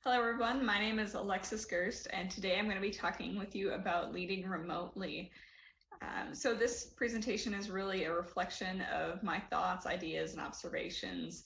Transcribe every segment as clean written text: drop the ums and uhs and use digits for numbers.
Hello everyone, my name is Alexis Gerst and today I'm going to be talking with you about leading remotely. So this presentation is really a reflection of my thoughts, ideas, and observations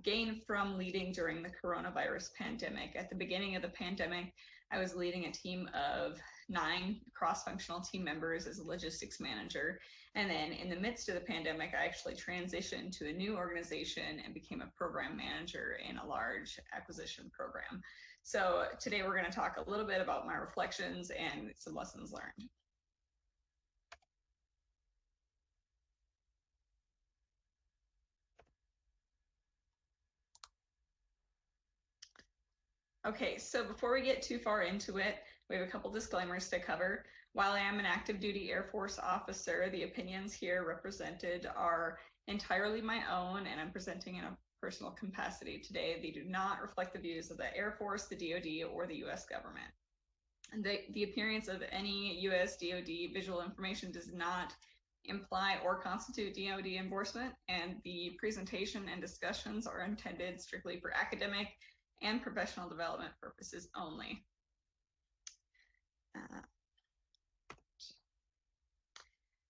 gained from leading during the coronavirus pandemic. At the beginning of the pandemic, I was leading a team of 9 cross-functional team members as a logistics manager. And then in the midst of the pandemic, I actually transitioned to a new organization and became a program manager in a large acquisition program. So today we're going to talk a little bit about my reflections and some lessons learned. Okay, so before we get too far into it, we have a couple disclaimers to cover. While I am an active duty Air Force officer, the opinions here represented are entirely my own, and I'm presenting in a personal capacity today. They do not reflect the views of the Air Force, the DoD, or the US government. And the appearance of any US DoD visual information does not imply or constitute DoD endorsement, and the presentation and discussions are intended strictly for academic and professional development purposes only.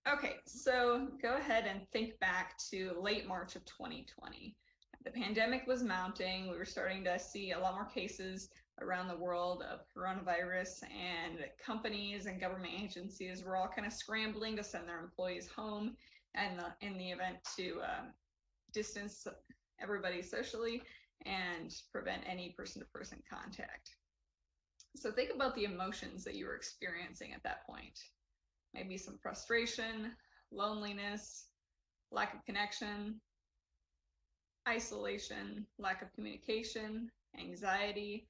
Okay, so go ahead and think back to late March of 2020. The pandemic was mounting. We were starting to see a lot more cases around the world of coronavirus, and companies and government agencies were all kind of scrambling to send their employees home and in the event to distance everybody socially and prevent any person-to-person contact. So think about the emotions that you were experiencing at that point. Maybe some frustration, loneliness, lack of connection, isolation, lack of communication, anxiety,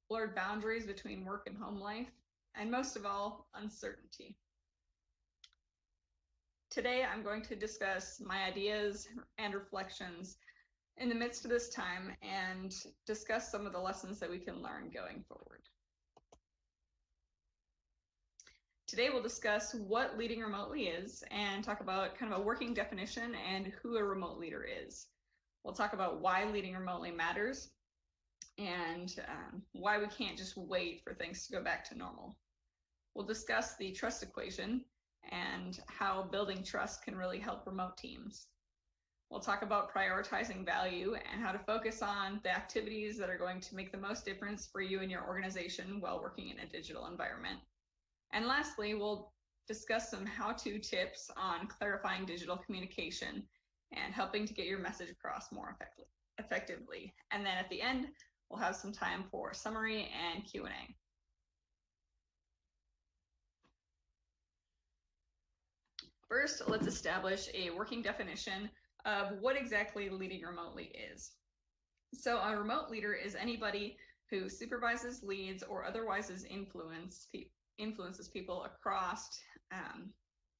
blurred boundaries between work and home life, and most of all, uncertainty. Today, I'm going to discuss my ideas and reflections in the midst of this time and discuss some of the lessons that we can learn going forward. Today we'll discuss what leading remotely is and talk about kind of a working definition and who a remote leader is. We'll talk about why leading remotely matters and why we can't just wait for things to go back to normal. We'll discuss the trust equation and how building trust can really help remote teams. We'll talk about prioritizing value and how to focus on the activities that are going to make the most difference for you and your organization while working in a digital environment. And lastly, we'll discuss some how-to tips on clarifying digital communication and helping to get your message across more effectively. And then at the end, we'll have some time for summary and Q&A. First, let's establish a working definition of what exactly leading remotely is. So a remote leader is anybody who supervises, leads, or otherwise influences people across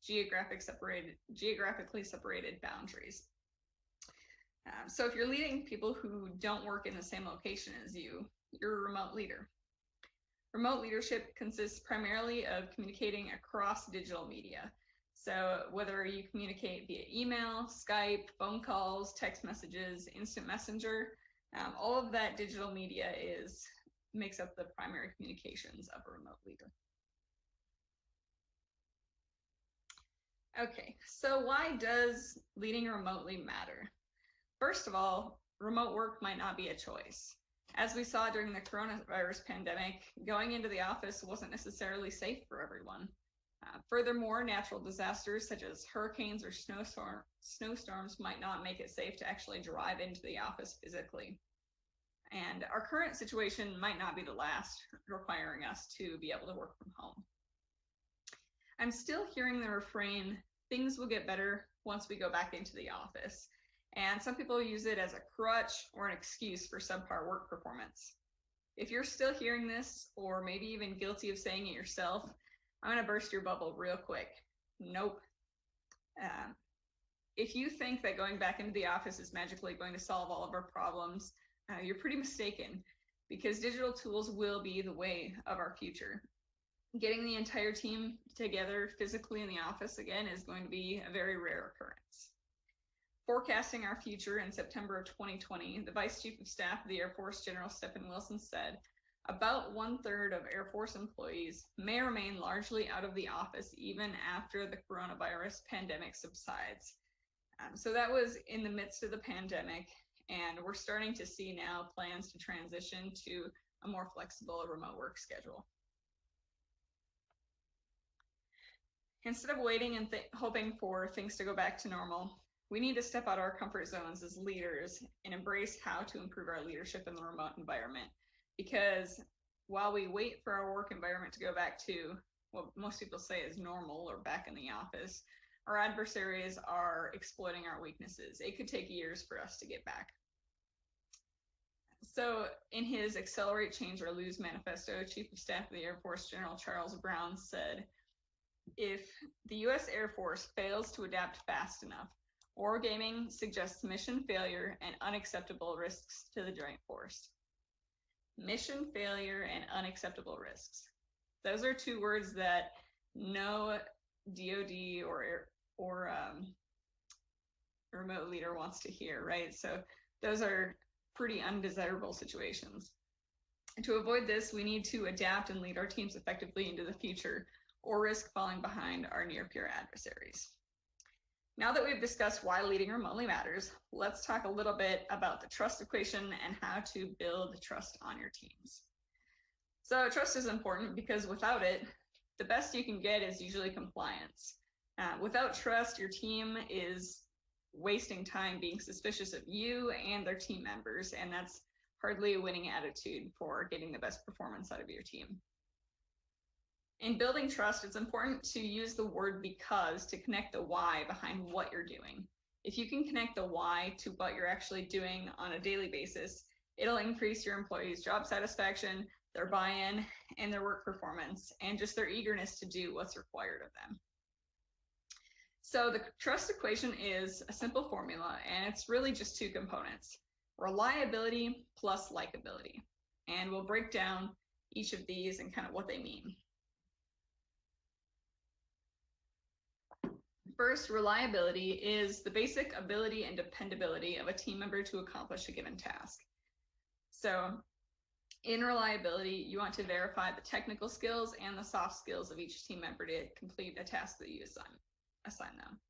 geographically separated boundaries. So if you're leading people who don't work in the same location as you, you're a remote leader. Remote leadership consists primarily of communicating across digital media. So whether you communicate via email, Skype, phone calls, text messages, instant messenger, all of that digital media makes up the primary communications of a remote leader. Okay, so why does leading remotely matter? First of all, remote work might not be a choice. As we saw during the coronavirus pandemic, going into the office wasn't necessarily safe for everyone. Furthermore, natural disasters such as hurricanes or snowstorms might not make it safe to actually drive into the office physically. And our current situation might not be the last, requiring us to be able to work from home. I'm still hearing the refrain, things will get better once we go back into the office. And some people use it as a crutch or an excuse for subpar work performance. If you're still hearing this, or maybe even guilty of saying it yourself, I'm going to burst your bubble real quick. Nope. If you think that going back into the office is magically going to solve all of our problems, you're pretty mistaken, because digital tools will be the way of our future. Getting the entire team together physically in the office again is going to be a very rare occurrence. Forecasting our future in September of 2020, the Vice Chief of Staff of the Air Force, General Stephen Wilson, said, about 1/3 of Air Force employees may remain largely out of the office even after the coronavirus pandemic subsides. So that was in the midst of the pandemic, and we're starting to see now plans to transition to a more flexible remote work schedule. Instead of waiting and hoping for things to go back to normal, we need to step out of our comfort zones as leaders and embrace how to improve our leadership in the remote environment. Because while we wait for our work environment to go back to what most people say is normal or back in the office, our adversaries are exploiting our weaknesses. It could take years for us to get back. So in his Accelerate, Change, or Lose manifesto, Chief of Staff of the Air Force, General Charles Brown, said, if the U.S. Air Force fails to adapt fast enough, wargaming suggests mission failure and unacceptable risks to the Joint Force. Mission failure and unacceptable risks. Those are two words that no DoD or remote leader wants to hear, right? So those are pretty undesirable situations. And to avoid this, we need to adapt and lead our teams effectively into the future, or risk falling behind our near-peer adversaries. Now that we've discussed why leading remotely matters, let's talk a little bit about the trust equation and how to build trust on your teams. So trust is important because without it, the best you can get is usually compliance. Without trust, your team is wasting time being suspicious of you and their team members, and that's hardly a winning attitude for getting the best performance out of your team. In building trust, it's important to use the word because to connect the why behind what you're doing. If you can connect the why to what you're actually doing on a daily basis, it'll increase your employees' job satisfaction, their buy-in, and their work performance, and just their eagerness to do what's required of them. So the trust equation is a simple formula, and it's really just two components: reliability plus likability. And we'll break down each of these and kind of what they mean. First, reliability is the basic ability and dependability of a team member to accomplish a given task. So in reliability, you want to verify the technical skills and the soft skills of each team member to complete a task that you assign them.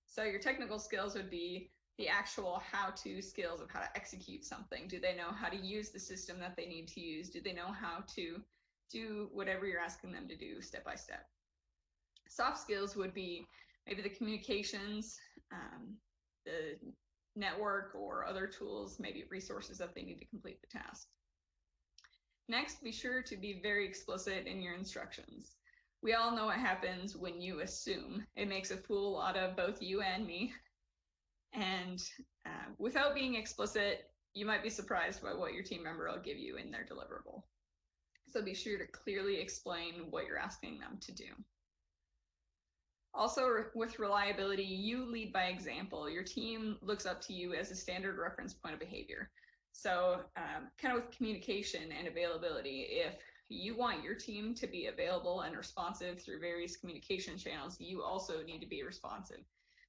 So your technical skills would be the actual how-to skills of how to execute something. Do they know how to use the system that they need to use? Do they know how to do whatever you're asking them to do step by step? Soft skills would be maybe the communications, the network, or other tools, maybe resources that they need to complete the task. Next, be sure to be very explicit in your instructions. We all know what happens when you assume. It makes a fool out of both you and me. And without being explicit, you might be surprised by what your team member will give you in their deliverable. So be sure to clearly explain what you're asking them to do. Also, with reliability, you lead by example. Your team looks up to you as a standard reference point of behavior. So kind of with communication and availability, if you want your team to be available and responsive through various communication channels, you also need to be responsive.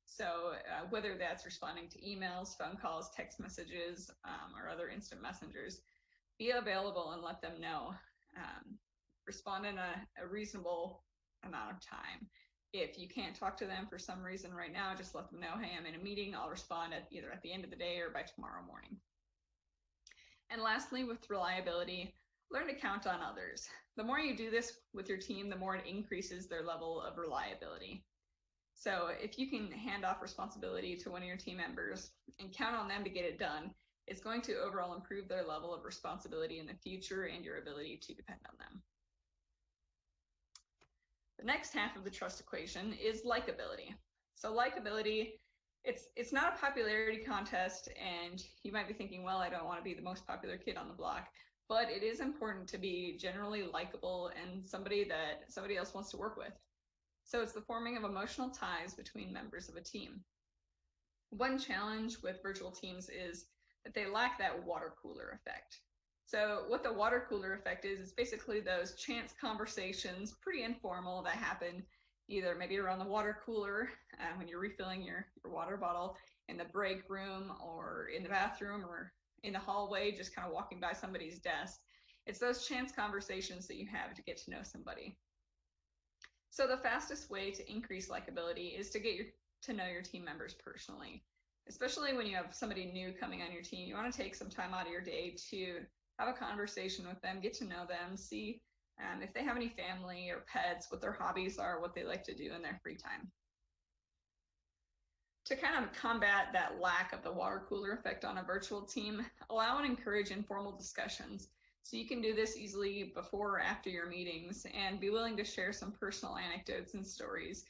So whether that's responding to emails, phone calls, text messages, or other instant messengers, be available and let them know. Respond in a reasonable amount of time. If you can't talk to them for some reason right now, just let them know, hey, I'm in a meeting. I'll respond either at the end of the day or by tomorrow morning. And lastly, with reliability, learn to count on others. The more you do this with your team, the more it increases their level of reliability. So if you can hand off responsibility to one of your team members and count on them to get it done, it's going to overall improve their level of responsibility in the future and your ability to depend on them. The next half of the trust equation is likability. So likability, it's not a popularity contest, and you might be thinking, well, I don't want to be the most popular kid on the block, but it is important to be generally likable and somebody that somebody else wants to work with. So it's the forming of emotional ties between members of a team. One challenge with virtual teams is that they lack that water cooler effect. So what the water cooler effect is basically those chance conversations, pretty informal, that happen either maybe around the water cooler when you're refilling your water bottle, in the break room or in the bathroom or in the hallway, just kind of walking by somebody's desk. It's those chance conversations that you have to get to know somebody. So the fastest way to increase likability is to to know your team members personally, especially when you have somebody new coming on your team. You want to take some time out of your day to have a conversation with them, get to know them, see if they have any family or pets, what their hobbies are, what they like to do in their free time. To kind of combat that lack of the water cooler effect on a virtual team, allow and encourage informal discussions. So you can do this easily before or after your meetings and be willing to share some personal anecdotes and stories.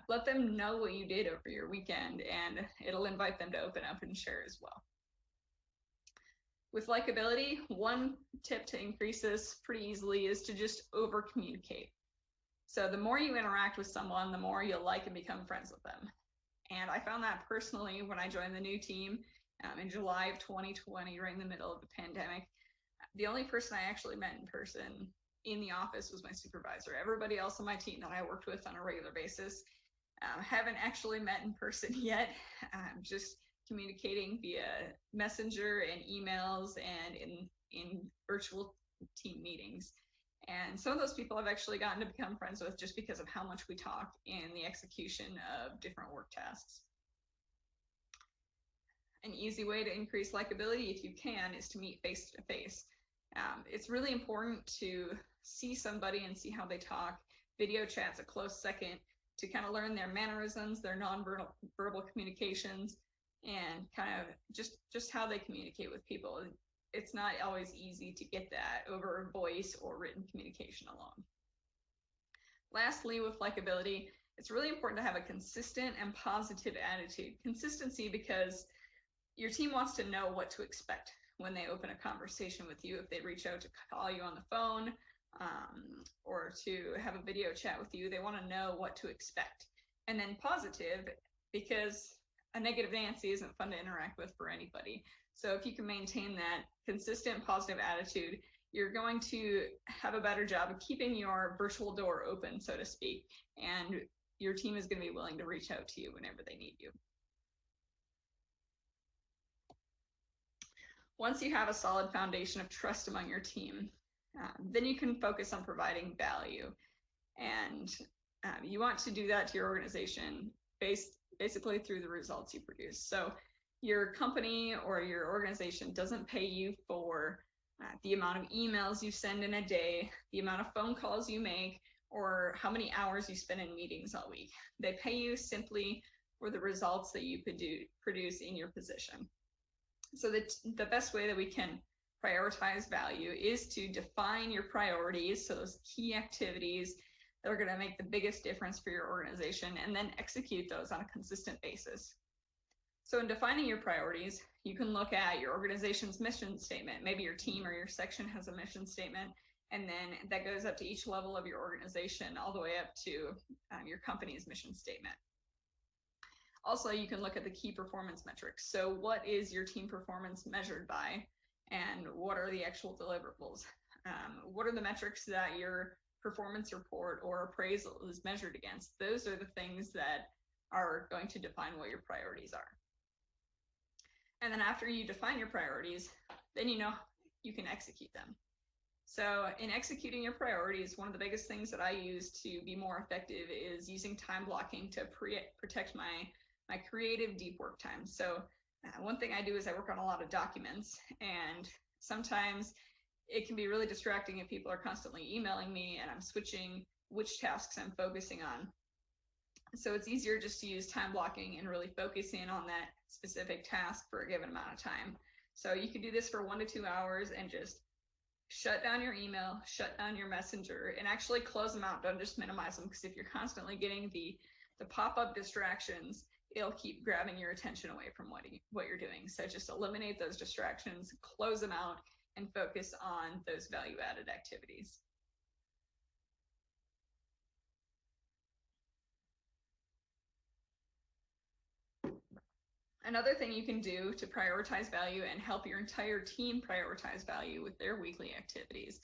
Let them know what you did over your weekend, and it'll invite them to open up and share as well. With likability, one tip to increase this pretty easily is to just over communicate. So the more you interact with someone, the more you'll like and become friends with them. And I found that personally when I joined the new team in July of 2020, right in the middle of the pandemic. The only person I actually met in person in the office was my supervisor. Everybody else on my team that I worked with on a regular basis, haven't actually met in person yet. Just communicating via messenger and emails and in virtual team meetings. And some of those people I've actually gotten to become friends with just because of how much we talk in the execution of different work tasks. An easy way to increase likability, if you can, is to meet face to face. It's really important to see somebody and see how they talk. Video chat's a close second to kind of learn their mannerisms, their non-verbal communications, and kind of just how they communicate with people. It's not always easy to get that over voice or written communication alone. Lastly, with likability, it's really important to have a consistent and positive attitude. Consistency because your team wants to know what to expect when they open a conversation with you. If they reach out to call you on the phone or to have a video chat with you, they want to know what to expect. And then positive, because a negative Nancy isn't fun to interact with for anybody. So if you can maintain that consistent positive attitude, you're going to have a better job of keeping your virtual door open, so to speak, and your team is going to be willing to reach out to you whenever they need you. Once you have a solid foundation of trust among your team, then you can focus on providing value. And you want to do that to your organization basically through the results you produce. So your company or your organization doesn't pay you for the amount of emails you send in a day, the amount of phone calls you make, or how many hours you spend in meetings all week. They pay you simply for the results that you produce in your position. So the best way that we can prioritize value is to define your priorities, so those key activities that are going to make the biggest difference for your organization, and then execute those on a consistent basis. So in defining your priorities, you can look at your organization's mission statement. Maybe your team or your section has a mission statement, and then that goes up to each level of your organization, all the way up to your company's mission statement. Also, you can look at the key performance metrics. So what is your team performance measured by, and what are the actual deliverables? What are the metrics that your performance report or appraisal is measured against? Those are the things that are going to define what your priorities are. And then after you define your priorities, then you know you can execute them. So in executing your priorities, one of the biggest things that I use to be more effective is using time blocking to protect my creative deep work time. So one thing I do is I work on a lot of documents, and sometimes it can be really distracting if people are constantly emailing me and I'm switching which tasks I'm focusing on. So it's easier just to use time blocking and really focus in on that specific task for a given amount of time. So you can do this for 1 to 2 hours and just shut down your email, shut down your messenger, and actually close them out. Don't just minimize them, because if you're constantly getting the pop-up distractions, it'll keep grabbing your attention away from what you're doing. So just eliminate those distractions, close them out, and focus on those value-added activities. Another thing you can do to prioritize value and help your entire team prioritize value with their weekly activities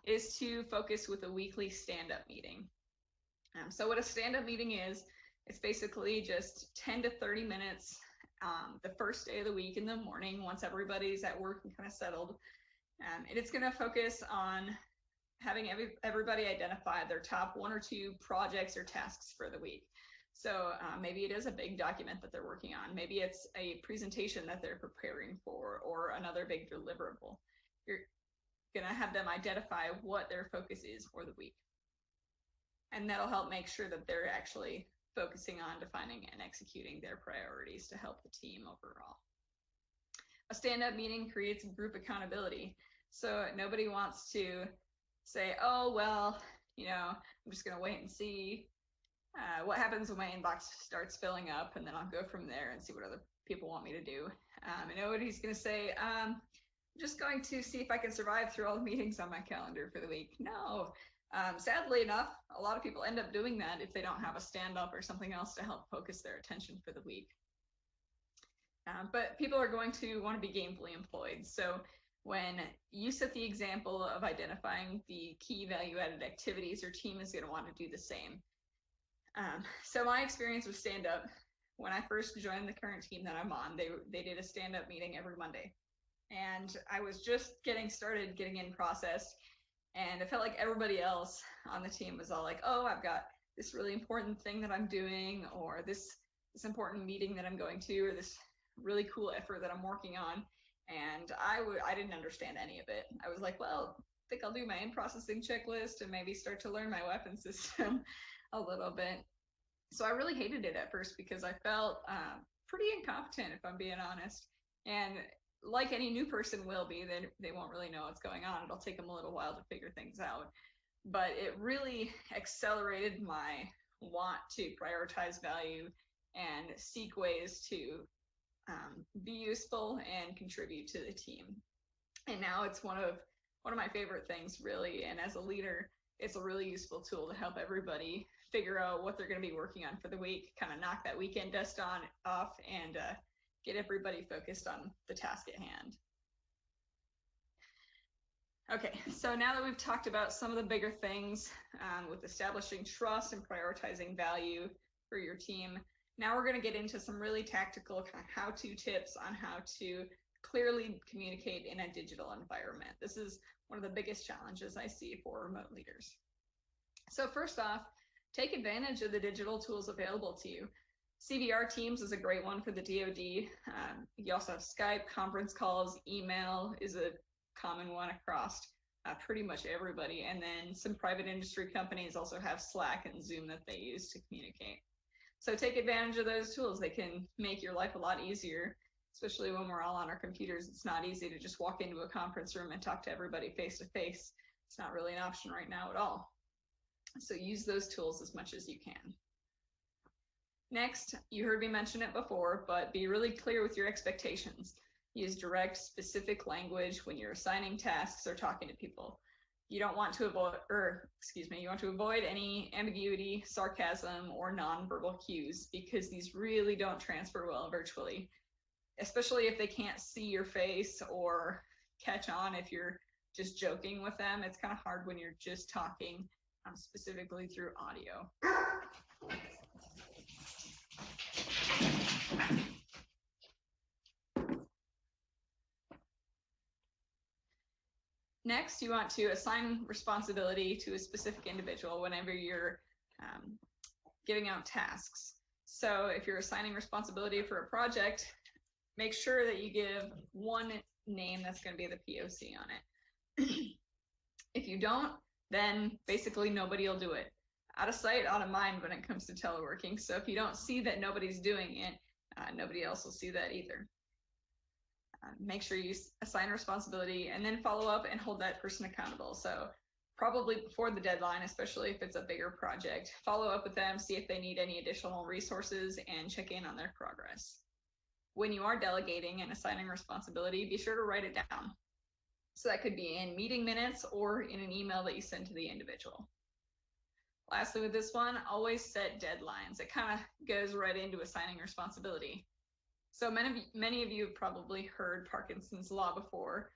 is to focus with a weekly stand-up meeting. So what a stand-up meeting is, it's basically just 10 to 30 minutes the first day of the week in the morning once everybody's at work and kind of settled. And it's going to focus on having everybody identify their top 1 or 2 projects or tasks for the week. So maybe it is a big document that they're working on. Maybe it's a presentation that they're preparing for, or another big deliverable. You're going to have them identify what their focus is for the week. And that'll help make sure that they're actually focusing on defining and executing their priorities to help the team overall. A stand-up meeting creates group accountability. So nobody wants to say, oh, well, I'm just going to wait and see what happens when my inbox starts filling up, and then I'll go from there and see what other people want me to do. And nobody's going to say, I'm just going to see if I can survive through all the meetings on my calendar for the week. No. Sadly enough, a lot of people end up doing that if they don't have a stand-up or something else to help focus their attention for the week. But people are going to want to be gainfully employed. So when you set the example of identifying the key value-added activities, your team is going to want to do the same. So my experience with stand-up, when I first joined the current team that I'm on, they did a stand-up meeting every Monday. And I was just getting started, getting in process. And it felt like everybody else on the team was all like, oh, I've got this really important thing that I'm doing, or this important meeting that I'm going to, or this really cool effort that I'm working on. And I didn't understand any of it. I was like, well, I think I'll do my in-processing checklist and maybe start to learn my weapon system a little bit. So I really hated it at first because I felt pretty incompetent, if I'm being honest. And like any new person will be, they won't really know what's going on. It'll take them a little while to figure things out. But it really accelerated my want to prioritize value and seek ways to be useful and contribute to the team. And now it's one of my favorite things, really. And as a leader, it's a really useful tool to help everybody figure out what they're going to be working on for the week, kind of knock that weekend dust off, and get everybody focused on the task at hand. Okay, so now that we've talked about some of the bigger things with establishing trust and prioritizing value for your team, now we're going to get into some really tactical kind of how-to tips on how to clearly communicate in a digital environment. This is one of the biggest challenges I see for remote leaders. So first off, take advantage of the digital tools available to you. CVR Teams is a great one for the DoD. You also have Skype, conference calls, email is a common one across pretty much everybody. And then some private industry companies also have Slack and Zoom that they use to communicate. So take advantage of those tools. They can make your life a lot easier, especially when we're all on our computers. It's not easy to just walk into a conference room and talk to everybody face to face. It's not really an option right now at all. So use those tools as much as you can. Next, you heard me mention it before, but be really clear with your expectations. Use direct, specific language when you're assigning tasks or talking to people. You don't want to you want to avoid any ambiguity, sarcasm, or nonverbal cues, because these really don't transfer well virtually, especially if they can't see your face or catch on if you're just joking with them. It's kind of hard when you're just talking, specifically through audio. Next, you want to assign responsibility to a specific individual whenever you're giving out tasks. So if you're assigning responsibility for a project, make sure that you give one name that's going to be the POC on it. If you don't, then basically nobody will do it. Out of sight, out of mind when it comes to teleworking. So if you don't see that nobody's doing it, nobody else will see that either. Make sure you assign responsibility and then follow up and hold that person accountable. So probably before the deadline, especially if it's a bigger project, follow up with them, see if they need any additional resources, and check in on their progress. When you are delegating and assigning responsibility, be sure to write it down. So that could be in meeting minutes or in an email that you send to the individual. Lastly, with this one, always set deadlines. It kind of goes right into assigning responsibility. So many of you have probably heard Parkinson's law before.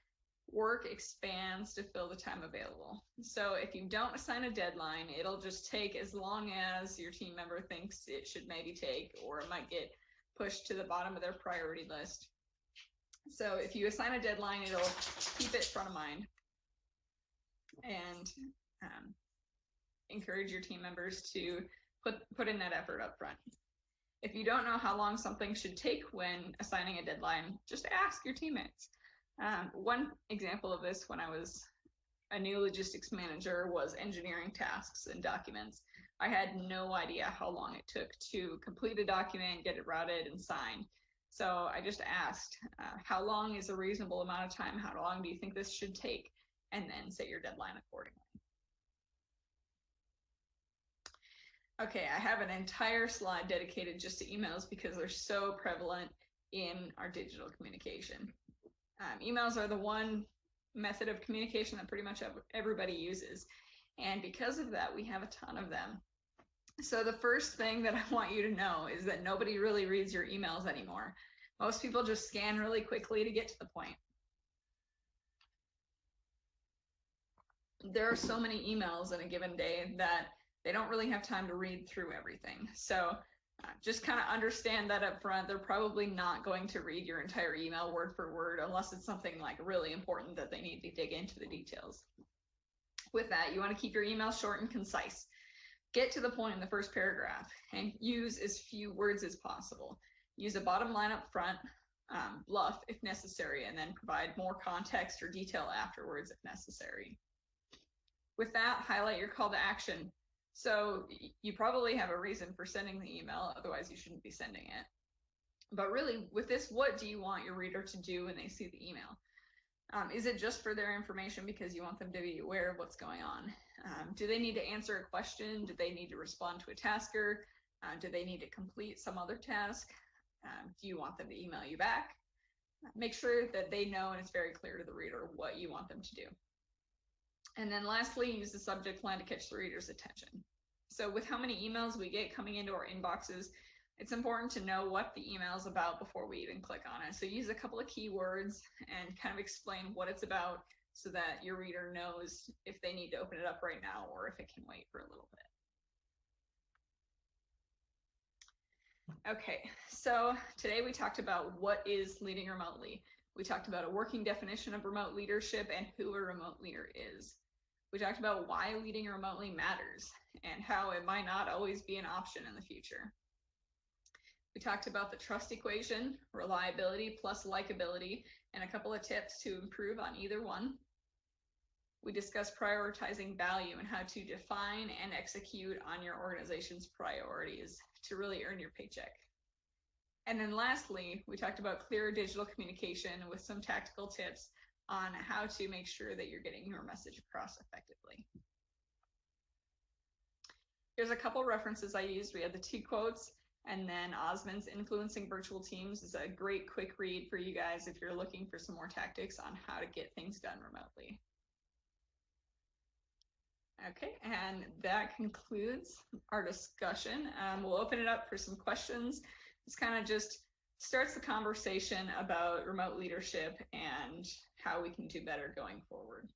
Work expands to fill the time available. So if you don't assign a deadline, it'll just take as long as your team member thinks it should maybe take, or it might get pushed to the bottom of their priority list. So if you assign a deadline, it'll keep it front of mind and encourage your team members to put in that effort up front. If you don't know how long something should take when assigning a deadline, just ask your teammates. One example of this when I was a new logistics manager was engineering tasks and documents. I had no idea how long it took to complete a document, get it routed, and signed. So I just asked, how long is a reasonable amount of time? How long do you think this should take? And then set your deadline accordingly. Okay, I have an entire slide dedicated just to emails because they're so prevalent in our digital communication. Emails are the one method of communication that pretty much everybody uses. And because of that, we have a ton of them. So the first thing that I want you to know is that nobody really reads your emails anymore. Most people just scan really quickly to get to the point. There are so many emails in a given day that they don't really have time to read through everything. So just kind of understand that up front. They're probably not going to read your entire email word for word unless it's something like really important that they need to dig into the details. With that, you want to keep your email short and concise. Get to the point in the first paragraph and use as few words as possible. Use a bottom line up front, bluff if necessary, and then provide more context or detail afterwards if necessary. With that, highlight your call to action. So you probably have a reason for sending the email, otherwise you shouldn't be sending it. But really, with this, what do you want your reader to do when they see the email? Is it just for their information because you want them to be aware of what's going on? Do they need to answer a question? Do they need to respond to a tasker? Do they need to complete some other task? Do you want them to email you back? Make sure that they know and it's very clear to the reader what you want them to do. And then lastly, use the subject line to catch the reader's attention. So with how many emails we get coming into our inboxes, it's important to know what the email is about before we even click on it. So use a couple of keywords and kind of explain what it's about so that your reader knows if they need to open it up right now or if it can wait for a little bit. Okay, so today we talked about what is leading remotely. We talked about a working definition of remote leadership and who a remote leader is. We talked about why leading remotely matters and how it might not always be an option in the future. We talked about the trust equation, reliability plus likability, and a couple of tips to improve on either one. We discussed prioritizing value and how to define and execute on your organization's priorities to really earn your paycheck. And then lastly, we talked about clear digital communication with some tactical tips on how to make sure that you're getting your message across effectively. Here's a couple references I used. We had the 2 quotes, and then Osmond's Influencing Virtual Teams is a great quick read for you guys if you're looking for some more tactics on how to get things done remotely. Okay, and that concludes our discussion. We'll open it up for some questions. This kind of just starts the conversation about remote leadership and how we can do better going forward.